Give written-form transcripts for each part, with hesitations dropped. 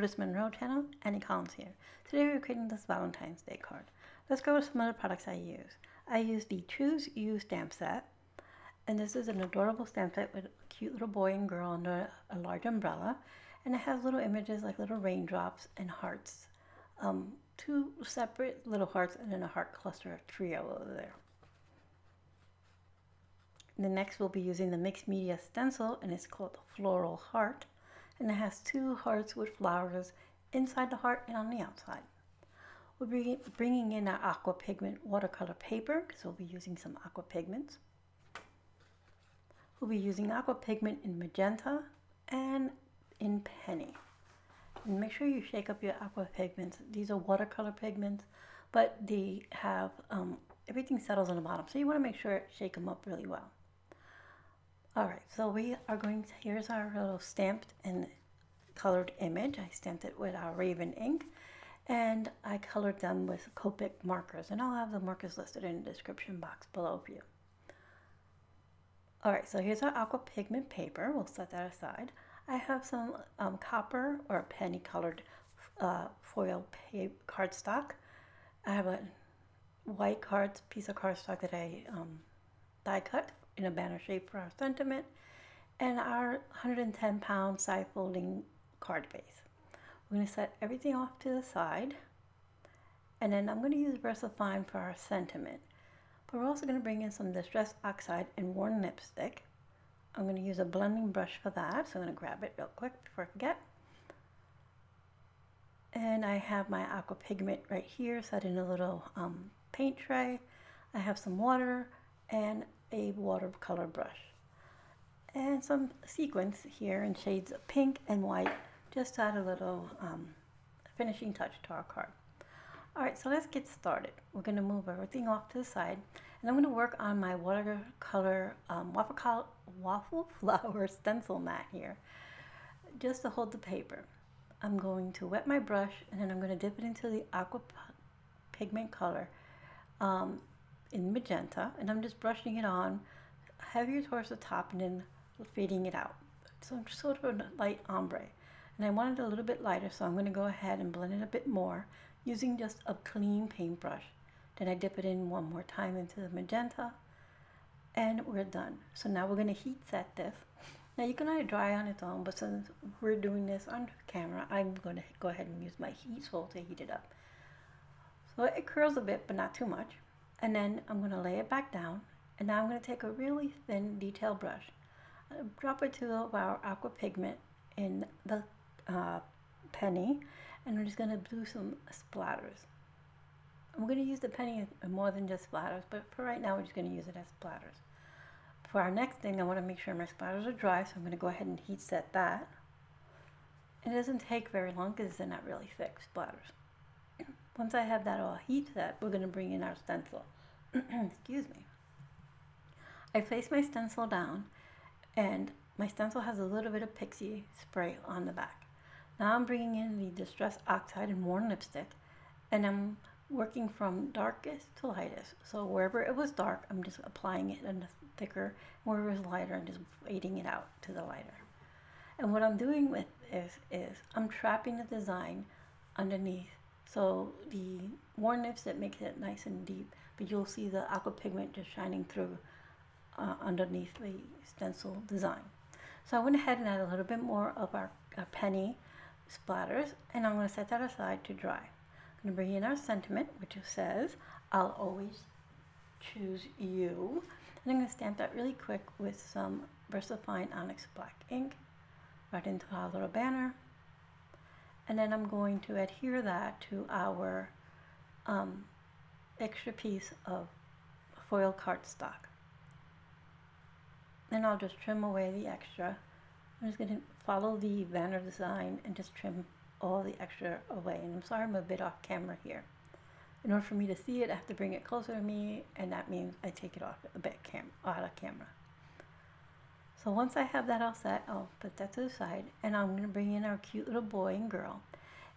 Brutus Monroe channel, Annie Collins here. Today we're creating this Valentine's Day card. Let's go with some other products I use. I use the Choose You stamp set, and this is an adorable stamp set with a cute little boy and girl under a large umbrella, and it has little images like little raindrops and hearts. Two separate little hearts and then a heart cluster trio over there. And then next we'll be using the mixed media stencil, and it's called Floral Heart. And it has two hearts with flowers inside the heart and on the outside. We'll be bringing in our Aqua Pigment watercolor paper because we'll be using some Aqua Pigments. We'll be using Aqua Pigment in Magenta and in Penny. And make sure you shake up your Aqua Pigments. These are watercolor pigments, but they have, everything settles on the bottom. So you want to make sure shake them up really well. Alright, so we are going to, here's our little stamped and colored image. I stamped it with our Raven ink, and I colored them with Copic markers, and I'll have the markers listed in the description box below for you. Alright, so here's our Aqua Pigment paper. We'll set that aside. I have some copper or penny colored foil cardstock. I have a white piece of cardstock that I die cut in a banner shape for our sentiment, and our 110-pound side folding card base. We're going to set everything off to the side, and then I'm going to use VersaFine for our sentiment. But we're also going to bring in some Distress Oxide and worn lipstick. I'm going to use a blending brush for that, so I'm going to grab it real quick before I forget. And I have my Aqua Pigment right here set in a little paint tray. I have some water and a watercolor brush and some sequins here in shades of pink and white, just to add a little finishing touch to our card. Alright, so let's get started. We're going to move everything off to the side, and I'm going to work on my watercolor waffle flower stencil mat here, just to hold the paper. I'm going to wet my brush, and then I'm going to dip it into the Aqua Pigment color in Magenta, and I'm just brushing it on heavier towards the top and then fading it out. So I'm just sort of a light ombre, and I want it a little bit lighter, so I'm going to go ahead and blend it a bit more using just a clean paintbrush. Then I dip it in one more time into the Magenta, and we're done. So now we're going to heat set this. Now you can let it dry on its own, but since we're doing this on camera, I'm going to go ahead and use my heat tool to heat it up. So it curls a bit, but not too much. And then I'm going to lay it back down, and now I'm going to take a really thin detail brush, drop it to our Aqua Pigment in the penny, and I'm just going to do some splatters. I'm going to use the penny more than just splatters, but for right now we're just going to use it as splatters. For our next thing, I want to make sure my splatters are dry, so I'm going to go ahead and heat set that. It doesn't take very long because they're not really thick splatters. Once I have that all heat set, we're going to bring in our stencil. Excuse me. I place my stencil down, and my stencil has a little bit of pixie spray on the back. Now I'm bringing in the Distress Oxide and worn lipstick, and I'm working from darkest to lightest. So wherever it was dark, I'm just applying it in the thicker. Wherever it was lighter, I'm just fading it out to the lighter. And what I'm doing with this is I'm trapping the design underneath. So the worn lipstick makes it nice and deep, but you'll see the Aqua Pigment just shining through underneath the stencil design. So I went ahead and added a little bit more of our penny splatters, and I'm going to set that aside to dry. I'm going to bring in our sentiment, which says, "I'll always choose you." And I'm going to stamp that really quick with some VersaFine Onyx Black ink right into our little banner. And then I'm going to adhere that to our extra piece of foil cardstock. Then I'll just trim away the extra. I'm just going to follow the banner design and just trim all the extra away. And I'm sorry I'm a bit off camera here. In order for me to see it, I have to bring it closer to me, and that means I take it off a bit out of camera. So once I have that all set, I'll put that to the side, and I'm going to bring in our cute little boy and girl.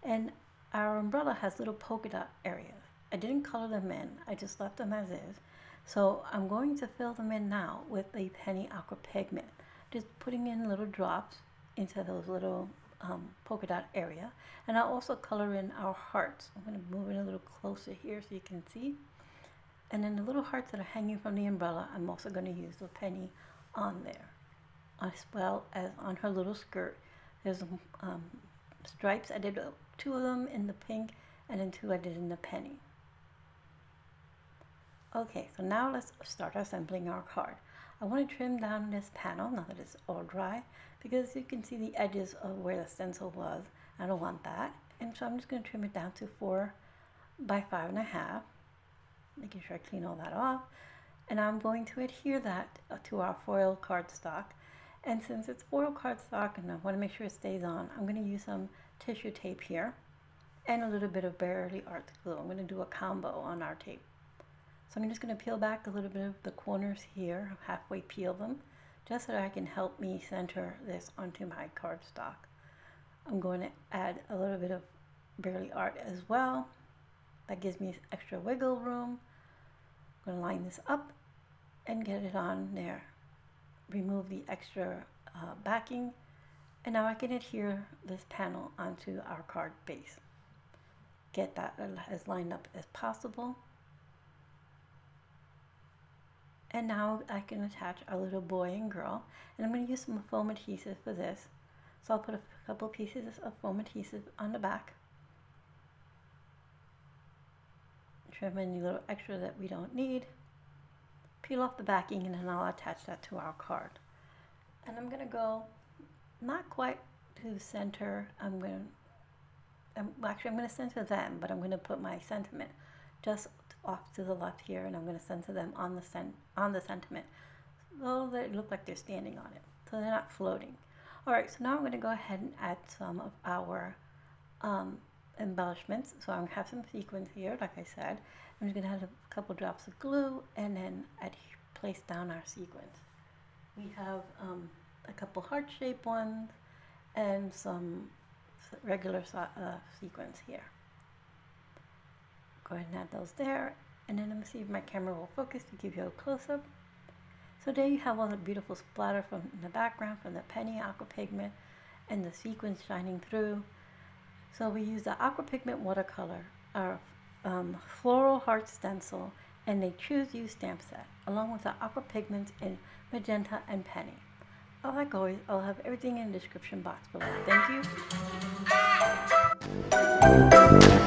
And our umbrella has little polka dot areas. I didn't color them in, I just left them as is. So I'm going to fill them in now with the Penny Aqua Pigment. Just putting in little drops into those little polka dot area. And I'll also color in our hearts. I'm going to move it a little closer here so you can see. And then the little hearts that are hanging from the umbrella, I'm also going to use the penny on there, as well as on her little skirt. There's stripes. I did 2 of them in the pink, and then 2 I did in the penny. Okay, so now let's start assembling our card. I want to trim down this panel now that it's all dry, because you can see the edges of where the stencil was. I don't want that, and so I'm just going to trim it down to 4 by 5.5, making sure I clean all that off. And I'm going to adhere that to our foil cardstock. And since it's foil cardstock and I want to make sure it stays on, I'm going to use some tissue tape here and a little bit of Barely Art glue. I'm going to do a combo on our tape. So I'm just going to peel back a little bit of the corners here, halfway peel them, just so that I can help me center this onto my cardstock. I'm going to add a little bit of Barely Art as well. That gives me extra wiggle room. I'm going to line this up and get it on there. Remove the extra backing, and now I can adhere this panel onto our card base. Get that as lined up as possible. And now I can attach our little boy and girl, and I'm going to use some foam adhesive for this. So I'll put a couple pieces of foam adhesive on the back. Trim any little extra that we don't need. Peel off the backing, and then I'll attach that to our card. And I'm going to go not quite to the center. I'm going to center them, but I'm going to put my sentiment just off to the left here, and I'm going to center them on the sentiment so that it look like they're standing on it, so they're not floating. All right, so now I'm going to go ahead and add some of our embellishments. So I'm going to have some sequins here, like I said. I'm just going to add a couple drops of glue and then place down our sequins. We have a couple heart-shaped ones and some regular sequins here. Go ahead and add those there, and then let me see if my camera will focus to give you a close-up. So there you have all the beautiful splatter from in the background from the penny aqua pigment and the sequins shining through. So we use the aqua pigment watercolor, our Floral Heart stencil, and a Choose You stamp set, along with the aqua pigments in Magenta and Penny. Like always, I'll have everything in the description box below. Thank you.